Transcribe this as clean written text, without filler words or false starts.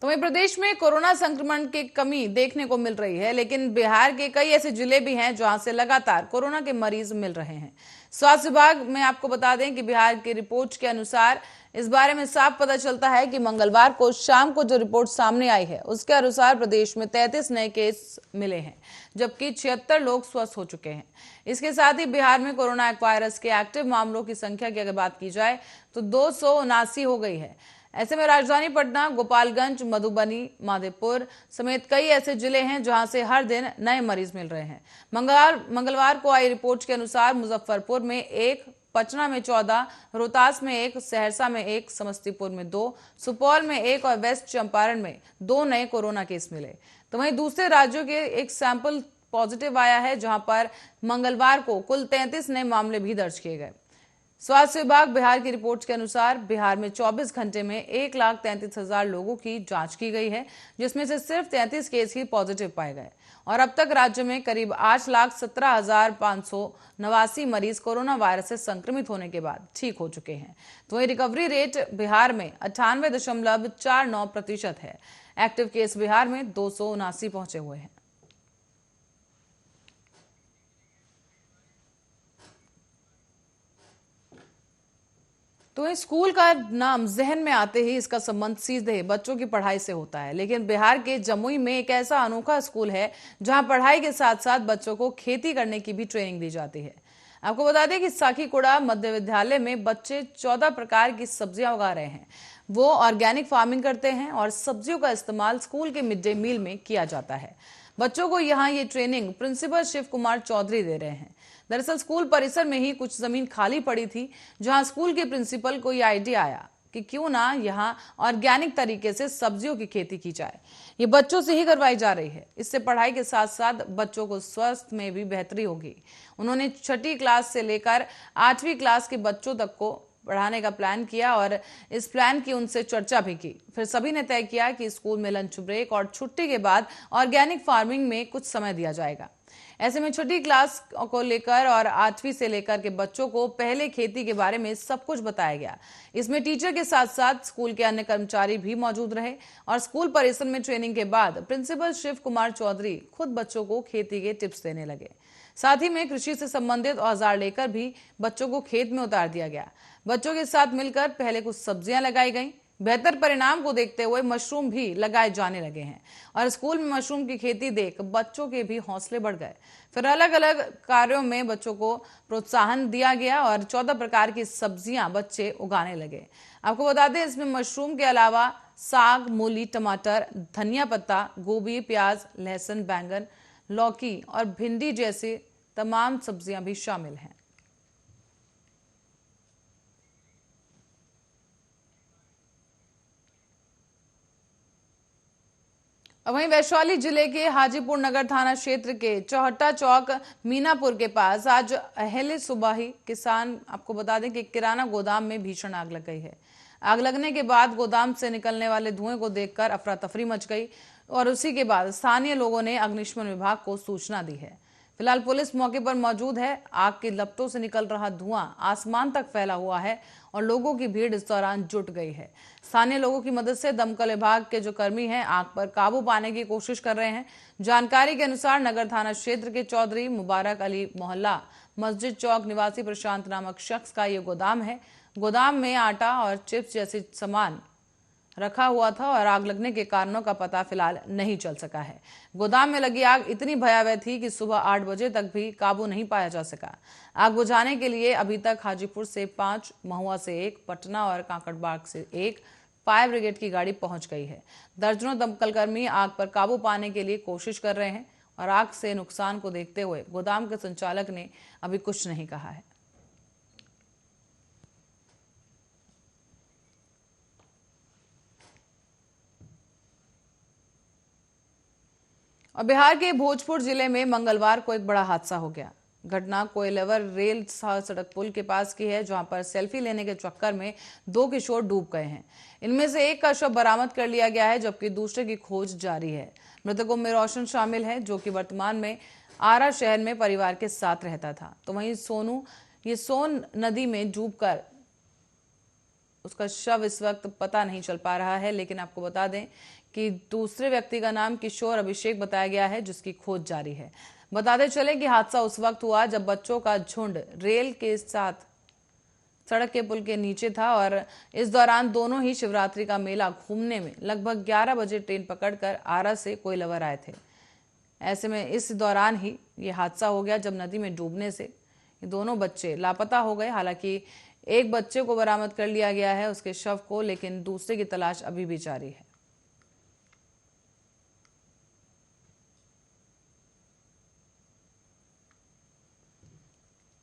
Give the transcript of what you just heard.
तो वहीं प्रदेश में कोरोना संक्रमण की कमी देखने को मिल रही है, लेकिन बिहार के कई ऐसे जिले भी हैं जहां से लगातार कोरोना के मरीज मिल रहे हैं। स्वास्थ्य विभाग में आपको बता दें कि बिहार की रिपोर्ट के अनुसार इस बारे में साफ पता चलता है कि मंगलवार को शाम को जो रिपोर्ट सामने आई है उसके अनुसार प्रदेश में 33 नए केस मिले हैं, जबकि 76 लोग स्वस्थ हो चुके हैं। इसके साथ ही बिहार में कोरोना वायरस के एक्टिव मामलों की संख्या की अगर बात की जाए तो 279 हो गई है। ऐसे में राजधानी पटना, गोपालगंज, मधुबनी, माधेपुर समेत कई ऐसे जिले हैं जहां से हर दिन नए मरीज मिल रहे हैं। मंगलवार को आई रिपोर्ट के अनुसार मुजफ्फरपुर में 1, पटना में 14, रोहतास में 1, सहरसा में 1, समस्तीपुर में 2, सुपौल में 1 और वेस्ट चंपारण में 2 नए कोरोना केस मिले। तो वहीं दूसरे राज्यों के एक सैंपल पॉजिटिव आया है, जहां पर मंगलवार को कुल 33 नए मामले भी दर्ज किए गए। स्वास्थ्य विभाग बिहार की रिपोर्ट के अनुसार बिहार में 24 घंटे में 1,33,000 लोगों की जांच की गई है, जिसमें से सिर्फ 33 केस ही पॉजिटिव पाए गए और अब तक राज्य में करीब 8,17,589 मरीज कोरोना वायरस से संक्रमित होने के बाद ठीक हो चुके हैं। तो वही रिकवरी रेट बिहार में 98.49% है। एक्टिव केस बिहार में 279 पहुंचे हुए हैं। तो इस स्कूल का नाम जहन में आते ही इसका संबंध सीधे बच्चों की पढ़ाई से होता है, लेकिन बिहार के जमुई में एक ऐसा अनोखा स्कूल है जहां पढ़ाई के साथ साथ बच्चों को खेती करने की भी ट्रेनिंग दी जाती है। आपको बता दें कि साखीकुड़ा मध्य विद्यालय में बच्चे 14 प्रकार की सब्जियां उगा रहे हैं। वो ऑर्गेनिक फार्मिंग करते हैं और सब्जियों का इस्तेमाल स्कूल के मिड डे मील में किया जाता है। बच्चों को यहाँ ये ट्रेनिंग प्रिंसिपल शिव कुमार चौधरी दे रहे हैं। दरअसल स्कूल परिसर में ही कुछ जमीन खाली पड़ी थी, जहां स्कूल के प्रिंसिपल को ये आइडिया आया कि क्यों ना यहाँ ऑर्गेनिक तरीके से सब्जियों की खेती की जाए। ये बच्चों से ही करवाई जा रही है। इससे पढ़ाई के साथ साथ बच्चों को स्वास्थ्य में भी बेहतरी होगी। उन्होंने 6ठी क्लास से लेकर 8वीं क्लास के बच्चों तक को पढ़ाने का प्लान किया और इस प्लान की उनसे चर्चा भी की। फिर सभी ने तय किया कि स्कूल में लंच ब्रेक और छुट्टी के बाद ऑर्गेनिक फार्मिंग में कुछ समय दिया जाएगा। ऐसे में 6ठी क्लास को लेकर और 8वीं से लेकर के बच्चों को पहले खेती के बारे में सब कुछ बताया गया। इसमें टीचर के साथ साथ स्कूल के अन्य कर्मचारी भी मौजूद रहे और स्कूल परिसर में ट्रेनिंग के बाद प्रिंसिपल शिव कुमार चौधरी खुद बच्चों को खेती के टिप्स देने लगे। साथ ही में कृषि से संबंधित औजार लेकर भी बच्चों को खेत में उतार दिया गया। बच्चों के साथ मिलकर पहले कुछ सब्जियां लगाई गई। बेहतर परिणाम को देखते हुए मशरूम भी लगाए जाने लगे हैं और स्कूल में मशरूम की खेती देख बच्चों के भी हौसले बढ़ गए। फिर अलग अलग कार्यों में बच्चों को प्रोत्साहन दिया गया और 14 प्रकार की सब्जियां बच्चे उगाने लगे। आपको बता दें, इसमें मशरूम के अलावा साग, मूली, टमाटर, धनिया पत्ता, गोभी, प्याज, लहसुन, बैंगन, लौकी और भिंडी जैसी तमाम सब्जियां भी शामिल हैं। वहीं वैशाली जिले के हाजीपुर नगर थाना क्षेत्र के चौहट्टा चौक मीनापुर के पास आज अहले सुबह ही किसान, आपको बता दें कि किराना गोदाम में भीषण आग लग गई है। आग लगने के बाद गोदाम से निकलने वाले धुएं को देखकर अफरा तफरी मच गई और उसी के बाद स्थानीय लोगों ने अग्निशमन विभाग को सूचना दी है। फिलहाल पुलिस मौके पर मौजूद है। आग की लपटों से निकल रहा धुआं आसमान तक फैला हुआ है और लोगों की भीड़ इस दौरान जुट गई है। स्थानीय लोगों की मदद से दमकल विभाग के जो कर्मी हैं आग पर काबू पाने की कोशिश कर रहे हैं। जानकारी के अनुसार नगर थाना क्षेत्र के चौधरी मुबारक अली मोहल्ला मस्जिद चौक निवासी प्रशांत नामक शख्स का ये गोदाम है। गोदाम में आटा और चिप्स जैसे सामान रखा हुआ था और आग लगने के कारणों का पता फिलहाल नहीं चल सका है। गोदाम में लगी आग इतनी भयावह थी कि सुबह 8 बजे तक भी काबू नहीं पाया जा सका। आग बुझाने के लिए अभी तक हाजीपुर से 5, महुआ से 1, पटना और काकड़बाग से 1 फायर ब्रिगेड की गाड़ी पहुंच गई है। दर्जनों दमकल कर्मी आग पर काबू पाने के लिए कोशिश कर रहे हैं और आग से नुकसान को देखते हुए गोदाम के संचालक ने अभी कुछ नहीं कहा है। और बिहार के भोजपुर जिले में मंगलवार को एक बड़ा हादसा हो गया। घटना कोइलवर रेल सड़क पुल के पास की है, जहां पर सेल्फी लेने के चक्कर में 2 किशोर डूब गए हैं। इनमें से एक का शव बरामद कर लिया गया है, जबकि दूसरे की खोज जारी है। मृतकों में रोशन शामिल है, जो कि वर्तमान में आरा शहर में परिवार के साथ रहता था। तो वहीं सोन नदी में डूबकर उसका शव इस वक्त पता नहीं चल पा रहा है। लेकिन आपको बता दें कि दूसरे व्यक्ति का नाम किशोर अभिषेक बताया गया है, जिसकी खोज जारी है। बताते चले कि हादसा उस वक्त हुआ जब बच्चों का झुंड रेल के साथ सड़क के पुल के नीचे था और इस दौरान दोनों ही शिवरात्रि का मेला घूमने में लगभग 11 बजे ट्रेन पकड़कर आरा से कोइलवर आए थे। ऐसे में इस दौरान ही ये हादसा हो गया जब नदी में डूबने से ये दोनों बच्चे लापता हो गए। हालांकि एक बच्चे को बरामद कर लिया गया है, उसके शव को, लेकिन दूसरे की तलाश अभी भी जारी है।